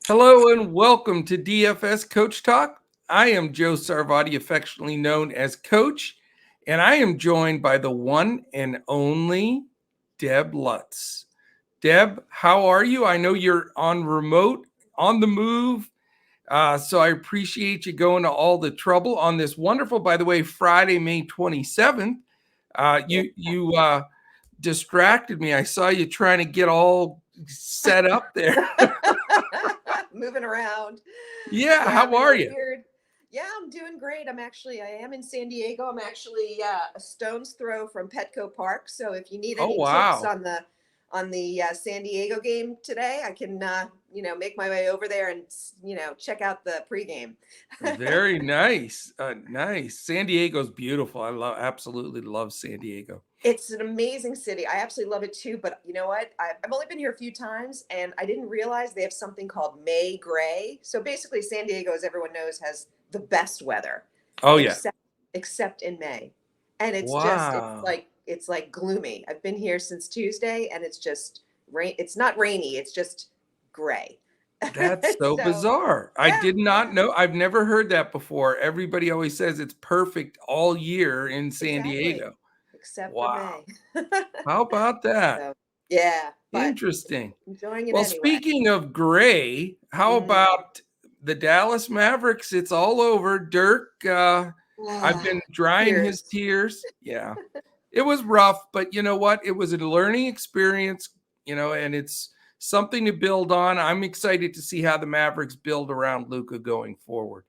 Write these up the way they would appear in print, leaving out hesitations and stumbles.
Hello and welcome to DFS Coach Talk. I am Joe Sarvati, affectionately known as Coach, and I am joined by the one and only Deb Lutz. Deb, how are you? I know you're on remote, on the move, so I appreciate you going to all the trouble on this wonderful, by the way, Friday, May 27th. Yeah. You distracted me. I saw you trying to get all set up there. Moving around. Yeah, Yeah, how are you? weird. Yeah, I'm doing great. I am in San Diego. I'm actually a stone's throw from Petco Park. So if you need Oh, any tips wow. on the San Diego game today, I can make my way over there and check out the pregame. Very nice. Nice. San Diego's beautiful. Absolutely love San Diego. It's an amazing city. I absolutely love it too. But you know what? I've only been here a few times, and I didn't realize they have something called May Gray. So basically, San Diego, as everyone knows, has the best weather, Oh, yeah. except in May, and Wow. it's like gloomy. I've been here since Tuesday, and it's just rain. It's not rainy. It's just gray. That's so So bizarre. I yeah, did not know. I've never heard that before. Everybody always says it's perfect all year in San exactly, Diego. except for Wow. May. How about that? So yeah, but Interesting. enjoying it Well, anyway. speaking of gray, how Mm. about the Dallas Mavericks? It's all over. Dirk, I've Ah, been drying his tears. tears. Yeah. It was rough, but you know what? It was a learning experience, and it's something to build on. I'm excited to see how the Mavericks build around Luka going forward.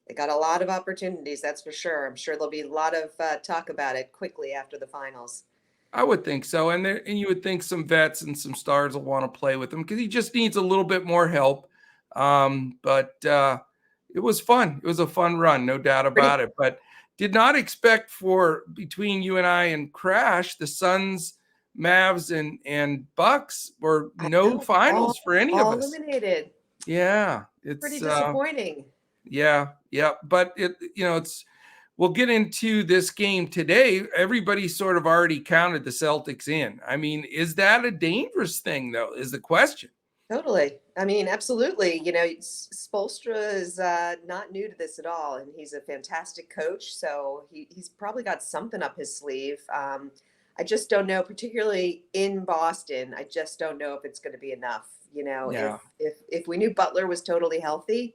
They got a lot of opportunities, that's for sure. I'm sure there'll be a lot of talk about it quickly after the finals. I would think so, and you would think some vets and some stars will want to play with him because he just needs a little bit more help. But it was fun. It was a fun run, no doubt about Pretty. it. But did not expect for between you and I and Crash, the Suns, Mavs, and Bucks were I no know, finals for any of all us. eliminated. Yeah, Pretty it's disappointing. yeah, but it's we'll get into this game today. Everybody sort of already counted the Celtics in. I mean, is that a dangerous thing though? Is the question. Totally. I mean, absolutely. Spolstra is not new to this at all, and he's a fantastic coach. So he's probably got something up his sleeve. I just don't know, particularly in Boston. I just don't know if it's going to be enough. Yeah. If we knew Butler was totally healthy,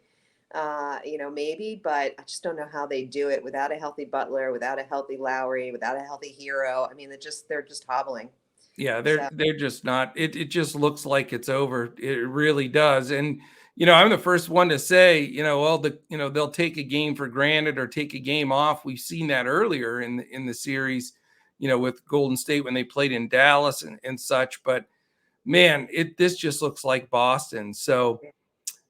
maybe, but I just don't know how they do it without a healthy Butler, without a healthy Lowry, without a healthy Hero. I mean, they're just hobbling. Yeah, So they're just not. It just looks like it's over. It really does. And I'm the first one to say, well, they'll take a game for granted or take a game off. We've seen that earlier in the series, with Golden State when they played in Dallas and such. But man, this just looks like Boston. So,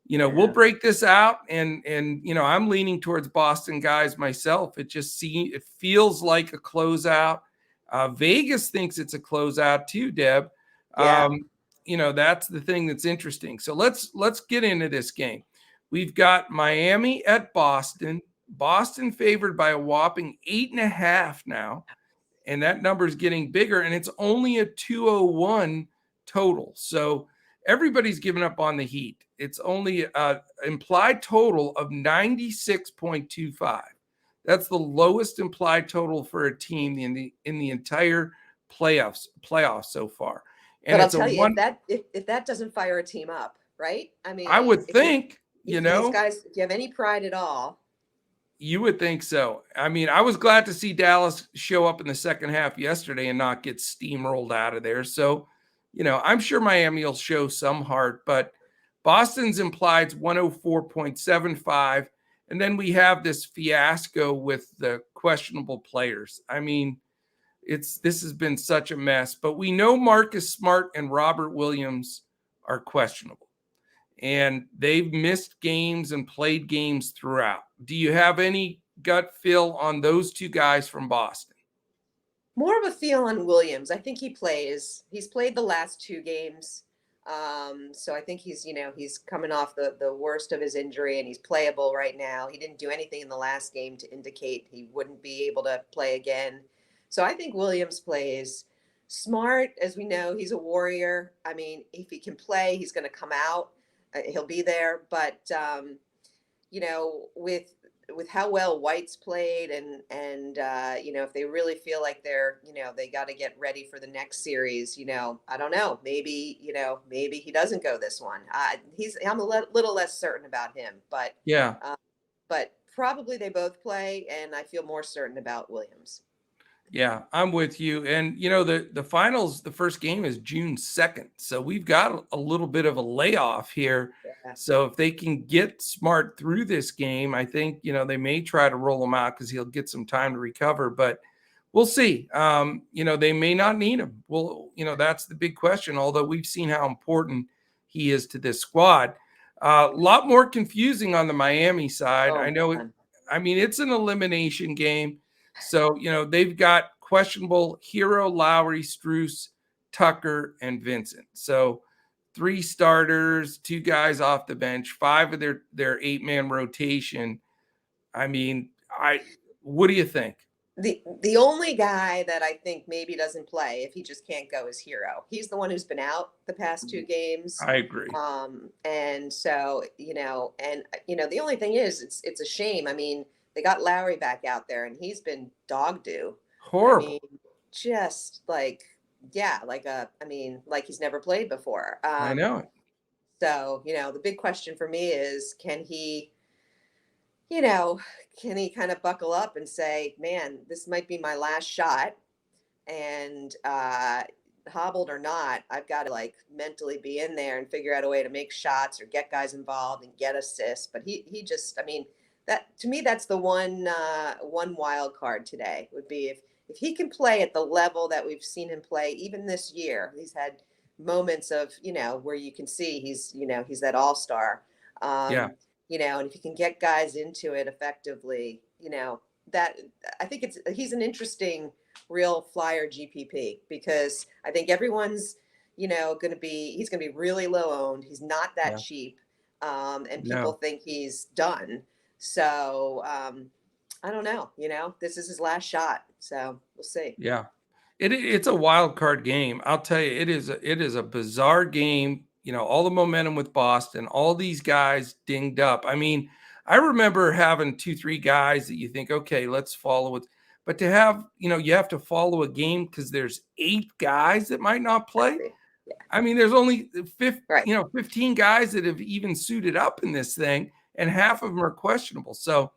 we'll yeah. break this out, and I'm leaning towards Boston guys myself. It feels like a closeout. Vegas thinks it's a closeout too, Deb. Yeah. That's the thing that's interesting. So let's get into this game. We've got Miami at Boston. Boston favored by a whopping 8.5 now, and that number is getting bigger, and it's only a 201 total. So everybody's given up on the Heat. It's only an implied total of 96.25. That's the lowest implied total for a team in the entire playoffs so far. And But I'll it's a tell you, one. if that doesn't fire a team up, right? I I mean, would think, if these guys, if you have any pride at all, you would think so. I mean, I was glad to see Dallas show up in the second half yesterday and not get steamrolled out of there. So, I'm sure Miami will show some heart, but Boston's implied 104.75. And then we have this fiasco with the questionable players. I mean, this has been such a mess, but we know Marcus Smart and Robert Williams are questionable, and they've missed games and played games throughout. Do you have any gut feel on those two guys from Boston? more of a feel on Williams. I think he plays. He's played the last two games. So I think he's coming off the worst of his injury, and he's playable right now. He didn't do anything in the last game to indicate he wouldn't be able to play again. So I think Williams plays. Smart, as we know, he's a warrior. I mean, if he can play, he's going to come out. he'll be there. But with how well White's played, and if they really feel like they're, they got to get ready for the next series, I don't know, maybe he doesn't go this one. I'm a little less certain about him, but Yeah. but probably they both play, and I feel more certain about Williams. Yeah, I'm with you. And the finals, the first game is June 2nd. So we've got a little bit of a layoff here. Yeah. So if they can get Smart through this game, I think, they may try to roll him out because he'll get some time to recover, but we'll see. They may not need him. Well, that's the big question, although we've seen how important he is to this squad. A lot more confusing on the Miami side. Oh, I know man. it's an elimination game. So, they've got questionable Hero, Lowry, Strus, Tucker, and Vincent. So 3 starters, 2 guys off the bench, 5 of their 8-man rotation. I mean, what do you think? The only guy that I think maybe doesn't play if he just can't go is Hero. He's the one who's been out the past 2 games. I agree. And so, the only thing is it's a shame. I mean, they got Lowry back out there and he's been dog do. Horrible. I mean, just like he's never played before. I know it. So, the big question for me is, can he kind of buckle up and say, man, this might be my last shot, and hobbled or not, I've got to like mentally be in there and figure out a way to make shots or get guys involved and get assists. But he just, I mean, that to me, that's the one wild card today would be if he can play at the level that we've seen him play even this year. He's had moments of, where you can see he's that all-star. Yeah. And if you can get guys into it effectively, that I think he's an interesting real flyer GPP, because I think everyone's, he's going to be really low owned. He's not that cheap. And people think he's done. So I don't know, this is his last shot. So we'll see. Yeah. It's a wild card game. I'll tell you, it is a bizarre game. All the momentum with Boston, all these guys dinged up. I mean, I remember having 2-3 guys that you think, okay, let's follow it. But to have, you have to follow a game because there's 8 guys that might not play. Yeah. I mean, there's only 15 guys that have even suited up in this thing, and half of them are questionable. So,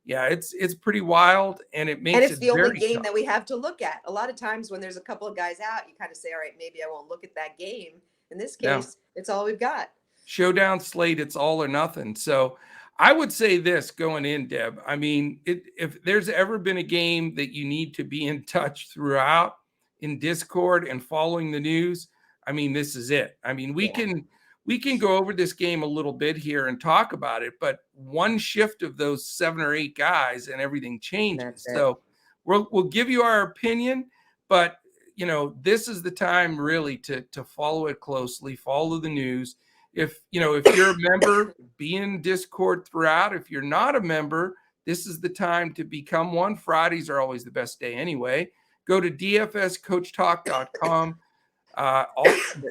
yeah, it's pretty wild, and it makes it's the only game tough. that we have to look at. A lot of times when there's a couple of guys out, you kind of say, all right, maybe I won't look at that game. In this case, it's all we've got. Showdown slate, it's all or nothing. So I would say this going in, Deb. I mean, if there's ever been a game that you need to be in touch throughout in Discord and following the news, I mean, this is it. I mean, we can go over this game a little bit here and talk about it, but one shift of those 7 or 8 guys and everything changes. So we'll give you our opinion, but this is the time really to follow it closely, follow the news. If you're a member, be in Discord throughout. If you're not a member, this is the time to become one. Fridays are always the best day anyway. Go to dfscoachtalk.com.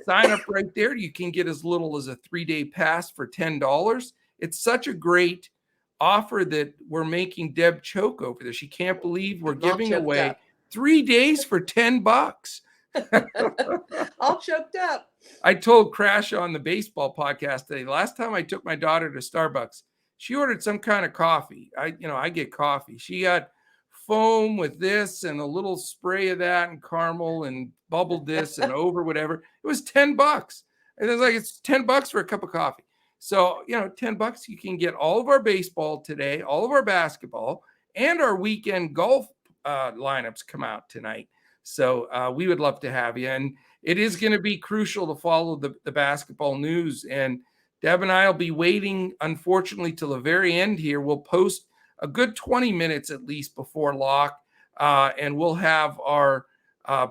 Sign up right there. You can get as little as a 3-day pass for $10. It's such a great offer that we're making Deb choke over this. She can't believe we're giving away 3 days for $10. All choked up. I told Crash on the baseball podcast today, last time I took my daughter to Starbucks, she ordered some kind of coffee. I get coffee. She got foam with this and a little spray of that and caramel and bubbled this and over whatever. It was $10. And it was like, it's $10 for a cup of coffee. So, $10, you can get all of our baseball today, all of our basketball, and our weekend golf lineups come out tonight. So we would love to have you. And it is going to be crucial to follow the basketball news. And Deb and I will be waiting, unfortunately, till the very end here. We'll post a good 20 minutes at least before lock. And we'll have our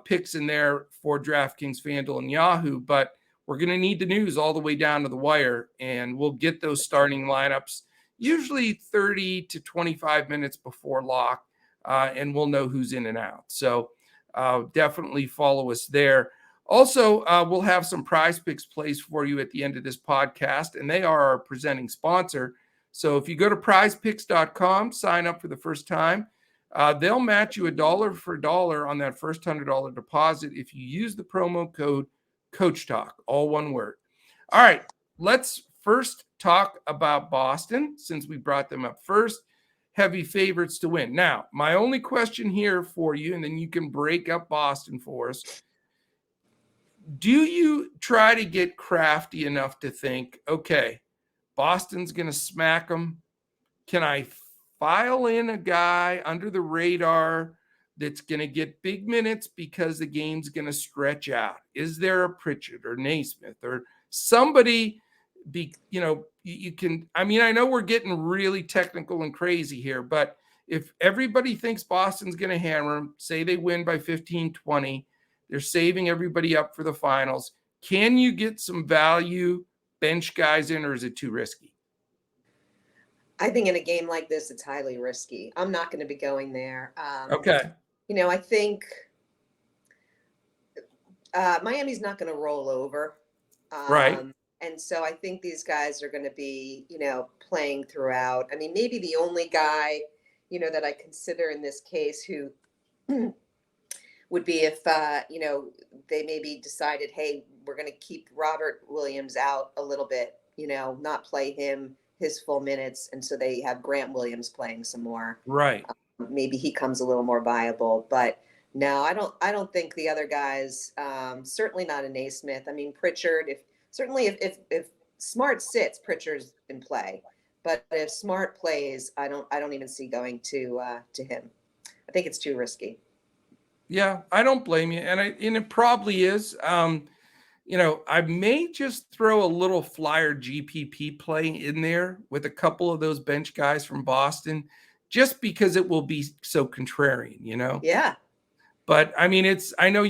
picks in there for DraftKings, Fanduel, and Yahoo. But we're going to need the news all the way down to the wire. And we'll get those starting lineups usually 30 to 25 minutes before lock. And we'll know who's in and out. So definitely follow us there. Also, we'll have some prize picks plays for you at the end of this podcast, and they are our presenting sponsor. So if you go to prizepicks.com, sign up for the first time, they'll match you $1 for $1 on that first $100 deposit if you use the promo code Coach Talk, all one word. All right, let's first talk about Boston since we brought them up first. Heavy favorites to win. Now, my only question here for you, and then you can break up Boston for us. Do you try to get crafty enough to think, okay, Boston's going to smack them? Can I file in a guy under the radar that's going to get big minutes because the game's going to stretch out? Is there a Pritchard or Naismith or somebody you can, I mean, I know we're getting really technical and crazy here, but if everybody thinks Boston's going to hammer them, say they win by 15, 20, they're saving everybody up for the finals. Can you get some value bench guys in, or is it too risky? I think in a game like this, it's highly risky. I'm not going to be going there. Okay. I think Miami's not going to roll over. Right. And so I think these guys are going to be, playing throughout. I mean, maybe the only guy, that I consider in this case who would be if, they maybe decided, hey, we're going to keep Robert Williams out a little bit, not play him his full minutes. And so they have Grant Williams playing some more. Right. Maybe he comes a little more viable, but no, I don't think the other guys, certainly not a Naismith. I mean, Pritchard, if Smart sits, Pritchard's in play. But if Smart plays, I don't even see going to him. I think it's too risky. Yeah, I don't blame you. And it probably is. I may just throw a little flyer GPP play in there with a couple of those bench guys from Boston, just because it will be so contrarian, Yeah. But I mean, I know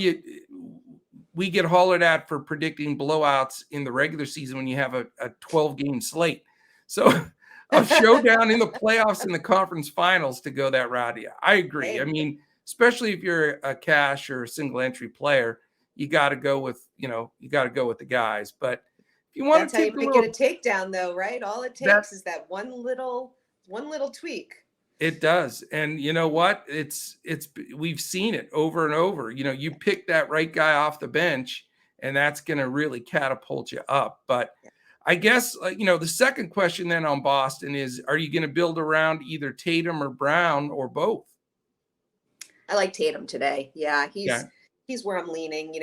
we get hollered at for predicting blowouts in the regular season when you have a 12-game slate. So a showdown in the playoffs and the conference finals to go that route. Yeah, I agree. Hey. I mean, especially if you're a cash or a single entry player, you got to go with the guys. But if you want That's to how take you get a takedown, though, right? All it takes is that one little tweak. It does. And you know what? We've seen it over and over. You pick that right guy off the bench, and that's going to really catapult you up. But I guess, the second question then on Boston is, are you going to build around either Tatum or Brown or both? I like Tatum today. Yeah, he's where I'm leaning.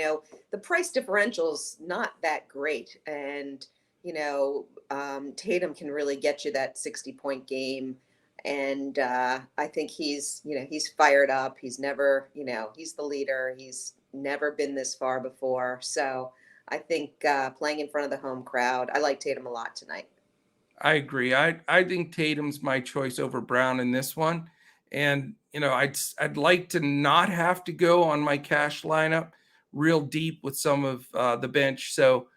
The price differential's not that great. And, Tatum can really get you that 60-point game. And I think he's fired up. He's never, he's the leader. He's never been this far before. So I think playing in front of the home crowd, I like Tatum a lot tonight. I agree. I think Tatum's my choice over Brown in this one. And, I'd like to not have to go on my cash lineup real deep with some of the bench. So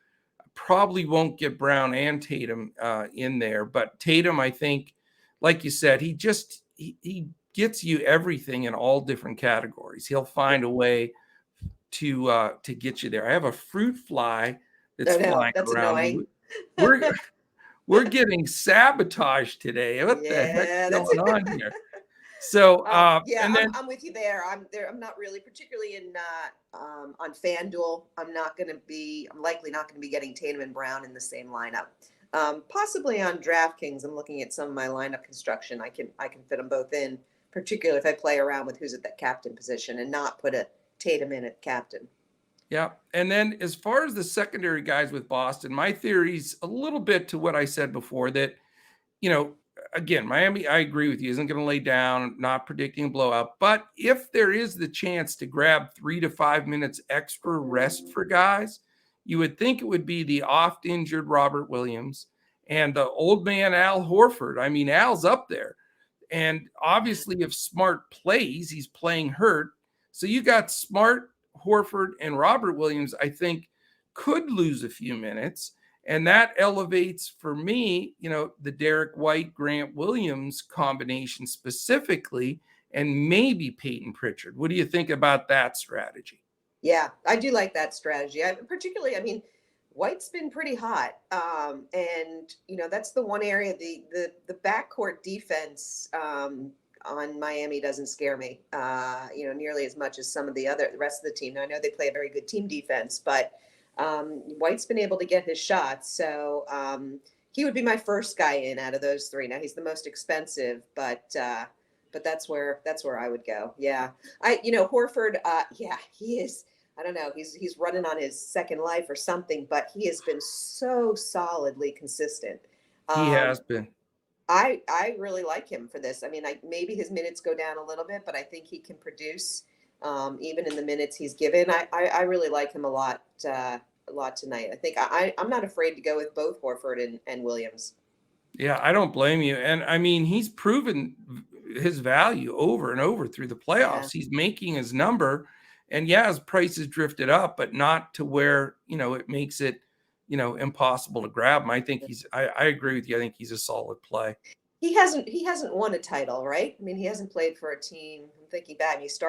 I probably won't get Brown and Tatum in there. But Tatum, I think, like you said, he gets you everything in all different categories. He'll find a way to get you there. I have a fruit fly that's flying that's around. Annoying. We're getting sabotaged today. What the heck's going on here? So and then I'm with you there. I'm not really, particularly on Fanduel. I'm likely not going to be getting Tatum and Brown in the same lineup. Possibly on DraftKings, I'm looking at some of my lineup construction. I can fit them both in, particularly if I play around with who's at that captain position and not put a Tatum in at captain. Yeah. And then as far as the secondary guys with Boston, my theory's a little bit to what I said before that, again, Miami, I agree with you, isn't going to lay down, not predicting a blowout. But if there is the chance to grab 3 to 5 minutes extra rest for guys, you would think it would be the oft-injured Robert Williams and the old man Al Horford. I mean, Al's up there. And obviously, if Smart plays, he's playing hurt. So you got Smart, Horford, and Robert Williams, I think, could lose a few minutes. And that elevates, for me, the Derek White, Grant Williams combination specifically, and maybe Peyton Pritchard. What do you think about that strategy? Yeah, I do like that strategy. Particularly, I mean, White's been pretty hot, and that's the one area the backcourt defense on Miami doesn't scare me, nearly as much as some of the rest of the team. Now, I know they play a very good team defense, but White's been able to get his shots, so he would be my first guy in out of those three. Now he's the most expensive, but that's where I would go. Yeah, Horford. Yeah, he is. I don't know. He's running on his second life or something, but he has been so solidly consistent. He has been. I really like him for this. I mean, maybe his minutes go down a little bit, but I think he can produce even in the minutes he's given. I really like him a lot tonight. I think I'm not afraid to go with both Horford and Williams. Yeah, I don't blame you. And I mean, he's proven his value over and over through the playoffs. Yeah. He's making his number. And yeah, his price has drifted up, but not to where, it makes it, impossible to grab him. I think I agree with you. I think he's a solid play. He hasn't won a title, right? I mean, he hasn't played for a team. I'm thinking back. He was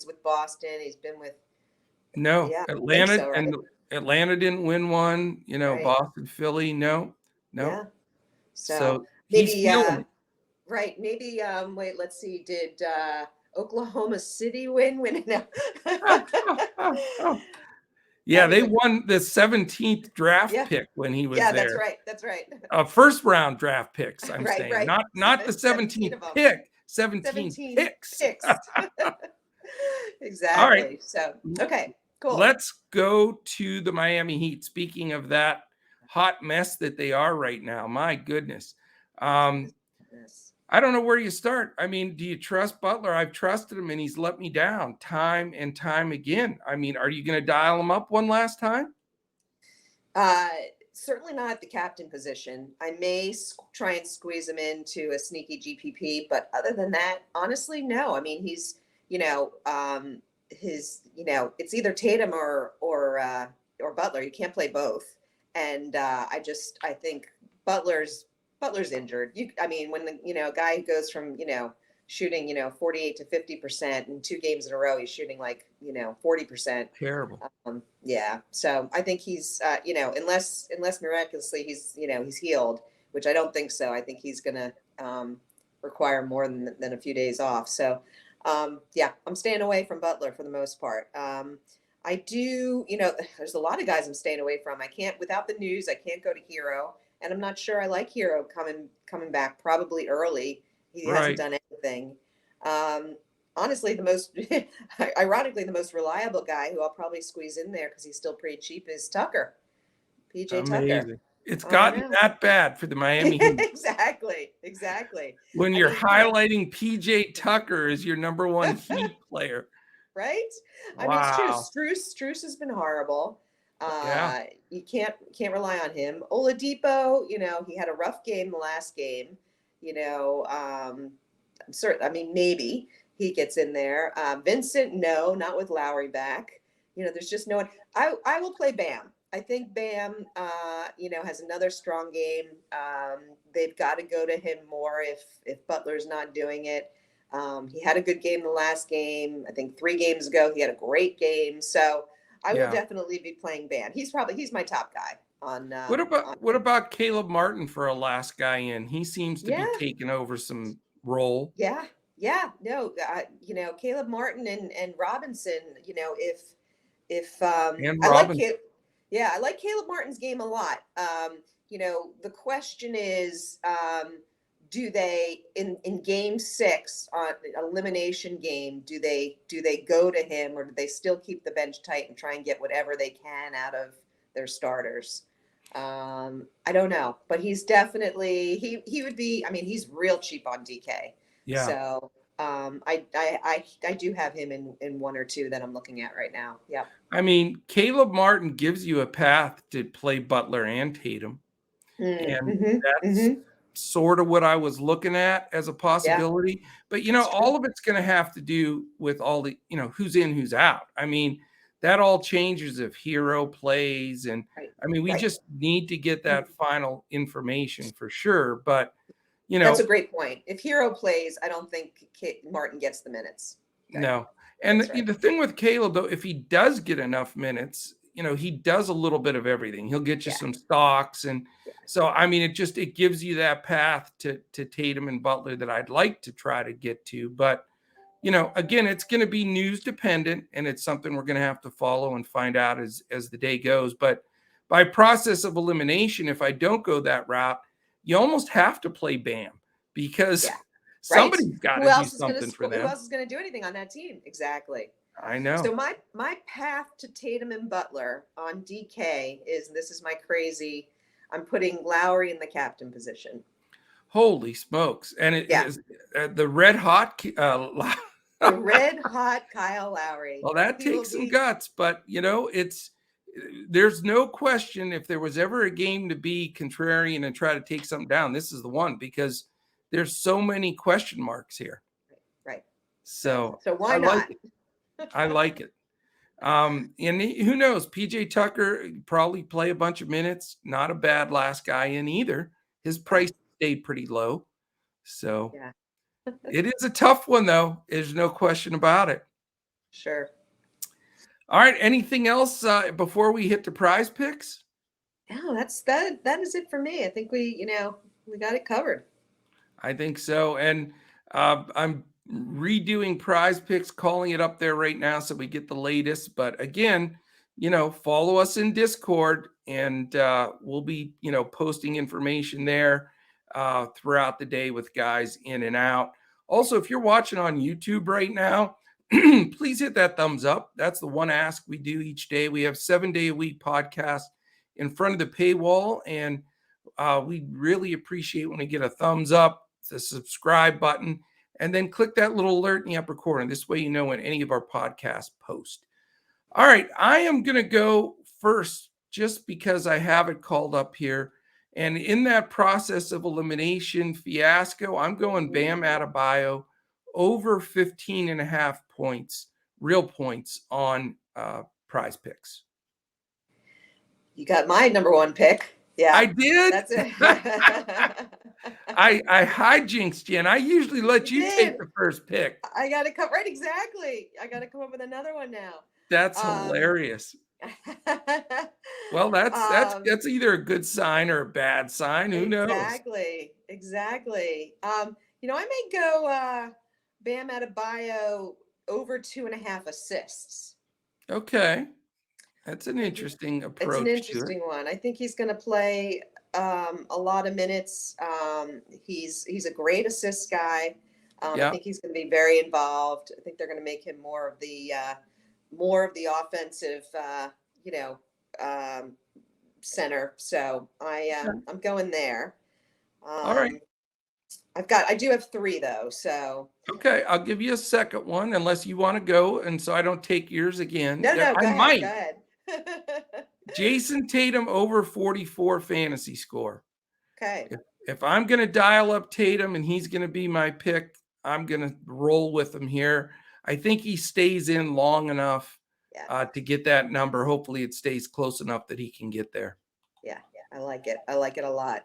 with Boston. He's been with Atlanta, so, right? and Atlanta didn't win one, Right. Boston, Philly. No. Yeah. So maybe, he's feeling it. Right. Maybe, wait, let's see. Did Oklahoma City win? No. Yeah, they won the 17th draft pick when he was there. Yeah, that's right. First round draft picks, I'm saying. Right. Not the 17th pick, 17 picks. Exactly. All right. So, okay, cool. Let's go to the Miami Heat. Speaking of that hot mess that they are right now, my goodness. I don't know where you start. I mean, do you trust Butler? I've trusted him, and he's let me down time and time again. I mean, are you going to dial him up one last time? Certainly not at the captain position. I may try and squeeze him into a sneaky GPP, but other than that, honestly, no. I mean, he's, it's either Tatum or Butler. You can't play both. And I think Butler's injured. When a guy goes from, shooting, 48 to 50% in 2 games in a row, he's shooting like, 40%. Terrible. Yeah. So I think he's, unless miraculously he's healed, which I don't think so. I think he's going to require more than a few days off. So, I'm staying away from Butler for the most part. I do, there's a lot of guys I'm staying away from. Without the news, I can't go to Hero. And I'm not sure I like Hero coming back probably early. He hasn't done anything. Honestly, ironically, the most reliable guy who I'll probably squeeze in there because he's still pretty cheap is Tucker. PJ Tucker. It's gotten that bad for the Miami Heat. Exactly. When you're highlighting PJ Tucker as your number one Heat player. Right? Wow. I mean, it's true. Struce has been horrible. You can't rely on him. Oladipo, he had a rough game the last game. I'm certain. I mean, maybe he gets in there. Vincent, no, not with Lowry back. There's just no one. I will play Bam. I think Bam, has another strong game. They've got to go to him more if Butler's not doing it. He had a good game the last game. I think 3 games ago he had a great game. So I will definitely be playing Bam. He's my top guy on. What about Caleb Martin for a last guy in? He seems to be taking over some role. Yeah. No, Caleb Martin and Robinson. If I like Caleb Martin's game a lot. The question is, do they in game 6 on elimination game, do they go to him, or do they still keep the bench tight and try and get whatever they can out of their starters? I don't know, but he's definitely, he would be, I mean, he's real cheap on DK. Yeah. So I do have him in 1 or 2 that I'm looking at right now. Yeah. I mean, Caleb Martin gives you a path to play Butler and Tatum. And that's sort of what I was looking at as a possibility. But, all of it's going to have to do with all the, who's in, who's out. I mean, that all changes if Hero plays. And I mean, we just need to get that final information for sure. But, that's a great point. If Hero plays, I don't think Martin gets the minutes. Okay. No. And That's right. the thing with Caleb, though, if he does get enough minutes, he does a little bit of everything. He'll get you Yeah. some stocks. And Yeah. so, I mean, it gives you that path to Tatum and Butler that I'd like to try to get to. But, again, it's going to be news dependent, and it's something we're going to have to follow and find out as the day goes. But by process of elimination, if I don't go that route, you almost have to play Bam because Yeah. Right. somebody's got Who to do else is going to something for score? Who them. else is going to do anything on that team? Exactly. I know. So my path to Tatum and Butler on DK is, this is my crazy, I'm putting Lowry in the captain position. Holy smokes. And it is the red hot the red hot Kyle Lowry. Well, that takes some guts, but there's no question, if there was ever a game to be contrarian and try to take something down, this is the one, because there's so many question marks here. Right. So why not? I like it. And who knows? PJ Tucker probably play a bunch of minutes. Not a bad last guy in either. His price stayed pretty low. So it is a tough one, though. There's no question about it. Sure. All right. Anything else before we hit the prize picks? No, that is it for me. I think we got it covered. I think so. And I'm redoing prize picks, calling it up there right now so we get the latest. But again, follow us in Discord, and we'll be, posting information there throughout the day with guys in and out. Also, if you're watching on YouTube right now, please hit that thumbs up. That's the one ask we do each day. We have 7-day-a-week podcast in front of the paywall, and we really appreciate when we get a thumbs up, the subscribe button, and then click that little alert in the upper corner. This way you know when any of our podcasts post. All right, I am going to go first just because I have it called up here. And in that process of elimination fiasco, I'm going Bam Adebayo over 15.5 points, real points on prize picks. You got my number one pick. Yeah, I did. That's it. I hijinxed you, and I usually let you take the first pick. I got to come right. Exactly. I got to come up with another one now. That's hilarious. Well, that's either a good sign or a bad sign. Who knows? Exactly. I may go Bam Adebayo over 2.5 assists. Okay. That's an interesting approach. It's an interesting one. I think he's going to play a lot of minutes. He's a great assist guy. I think he's going to be very involved. I think they're going to make him more of the offensive, center. So I'm going there. All right. I do have 3 though. So okay, I'll give you a second one unless you want to go, and so I don't take yours again. No, go ahead. Jason Tatum over 44 fantasy score. Okay. If I'm going to dial up Tatum and he's going to be my pick, I'm going to roll with him here. I think he stays in long enough to get that number. Hopefully it stays close enough that he can get there. Yeah, I like it. I like it a lot.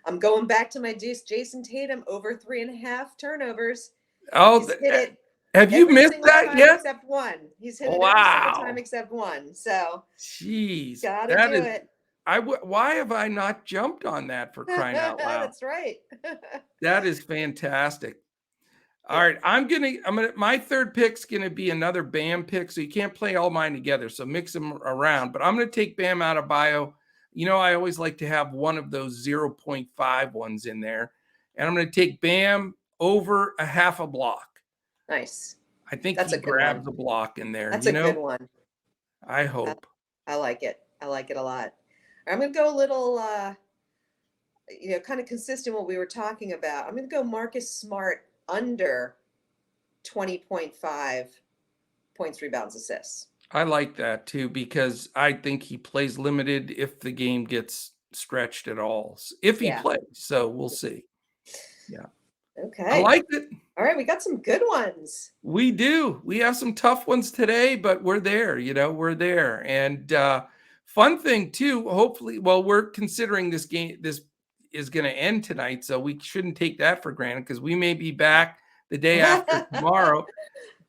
I'm going back to my Jason Tatum over 3.5 turnovers. Oh, he's hit it. Have you missed that yet? Except one. He's hit it every single time except one. So, jeez, gotta do it. Why have I not jumped on that, for crying out loud? That's right. That is fantastic. All right, I'm gonna. My third pick's gonna be another Bam pick, so you can't play all mine together. So mix them around. But I'm gonna take Bam Adebayo. I always like to have one of those 0.5 ones in there, and I'm gonna take Bam over a half a block. Nice. I think he grabs a block in there. That's a good one. I hope. I like it. I like it a lot. I'm going to go a little, kind of consistent with what we were talking about. I'm going to go Marcus Smart under 20.5 points, rebounds, assists. I like that too, because I think he plays limited if the game gets stretched at all. If he plays. So we'll see. Yeah. Okay. I like it. All right. We got some good ones. We do. We have some tough ones today, but we're there. We're there. And fun thing too, hopefully, we're considering this game, this is going to end tonight. So we shouldn't take that for granted, because we may be back the day after tomorrow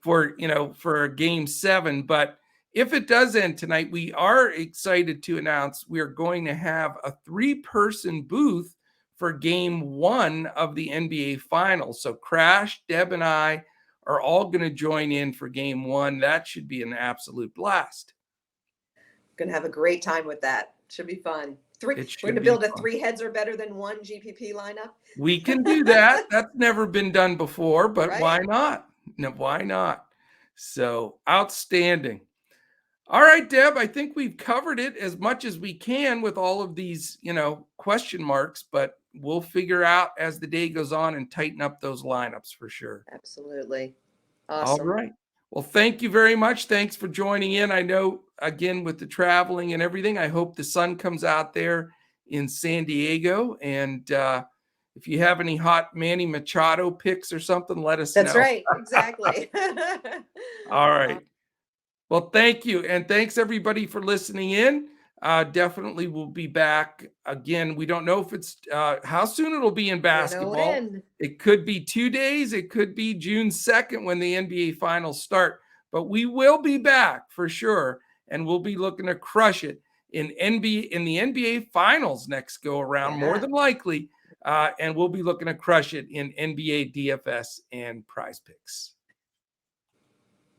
for game 7. But if it does end tonight, we are excited to announce we are going to have a 3-person booth for game 1 of the NBA Finals. So Crash, Deb, and I are all going to join in for game 1. That should be an absolute blast. Gonna have a great time with that. Should be fun. We're gonna build a 3 heads are better than 1 GPP lineup. We can do that. That's never been done before, but Right? Why not? No, why not? So outstanding. All right, Deb, I think we've covered it as much as we can with all of these, question marks, but we'll figure out as the day goes on and tighten up those lineups for sure. Absolutely. All Awesome. right. Well, thank you very much. Thanks for joining in. I know, again, with the traveling and everything, I hope the sun comes out there in San Diego. And if you have any hot Manny Machado picks or something, let us know. That's right. Exactly. All right. Well, thank you. And thanks, everybody, for listening in. Definitely we'll be back again. We don't know if it's how soon it'll be in basketball. It could be 2 days. It could be June 2nd when the NBA finals start. But we will be back for sure. And we'll be looking to crush it in the NBA finals next go around, more than likely. And we'll be looking to crush it in NBA DFS and Prize Picks.